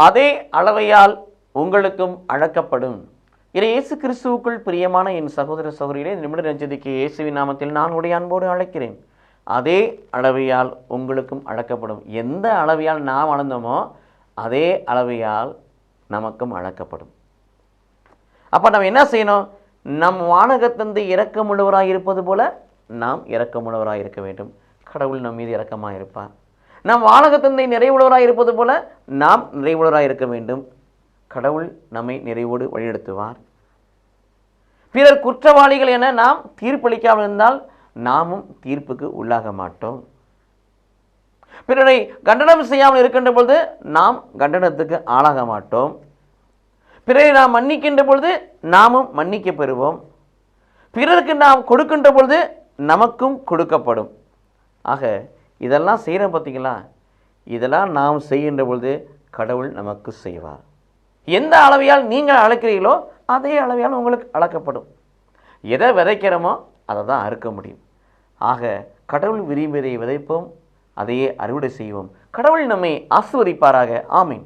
அதே அளவையால் உங்களுக்கும் அளக்கப்படும். இயேசு கிறிஸ்துவுக்குள் பிரியமான என் சகோதர சகோதரிகளே, இந்த நிமிட நெஞ்சதிக்கு இயேசுவின் நாமத்தில் நான் உடைய அன்போடு அழைக்கிறேன். அதே அளவையால் உங்களுக்கும் அளக்கப்படும். எந்த அளவையால் நாம் அளந்தோமோ அதே அளவையால் நமக்கும் அளக்கப்படும். அப்போ நம்ம என்ன செய்யணும்? நம் வானகத்தந்தை இரக்கமுள்ளவராக இருப்பது போல நாம் இரக்கமுள்ளவராக இருக்க வேண்டும். கடவுள் நம் மீது இரக்கமாக இருப்பார். நம் வானகத்தந்தை நிறைவுள்ளவராக இருப்பது போல நாம் நிறைவுள்ளவராக இருக்க வேண்டும். கடவுள் நம்மை நிறைவோடு வழிநடத்துவார். பிறர் குற்றவாளிகள் என நாம் தீர்ப்பளிக்காமல் இருந்தால் நாமும் தீர்ப்புக்கு உள்ளாக மாட்டோம். பிறரை கண்டனம் செய்யாமல் இருக்கின்ற பொழுது நாம் கண்டனத்துக்கு ஆளாக மாட்டோம். பிறரை நாம் மன்னிக்கின்ற பொழுது நாமும் மன்னிக்க பெறுவோம். பிறருக்கு நாம் கொடுக்கின்ற பொழுது நமக்கும் கொடுக்கப்படும். ஆக இதெல்லாம் செய்கிறோம் பார்த்தீங்களா? இதெல்லாம் நாம் செய்கின்ற பொழுது கடவுள் நமக்கு செய்வார். எந்த அளவையால் நீங்கள் அளக்கிறீர்களோ அதே அளவையால் உங்களுக்கு அளக்கப்படும். எதை விதைக்கிறோமோ அதை தான் அறுக்க முடியும். ஆக கடவுள் விரும்பியதை விதைப்போம், அதையே அறுவடை செய்வோம். கடவுள் நம்மை ஆசீர்வதிப்பாராக. ஆமீன்.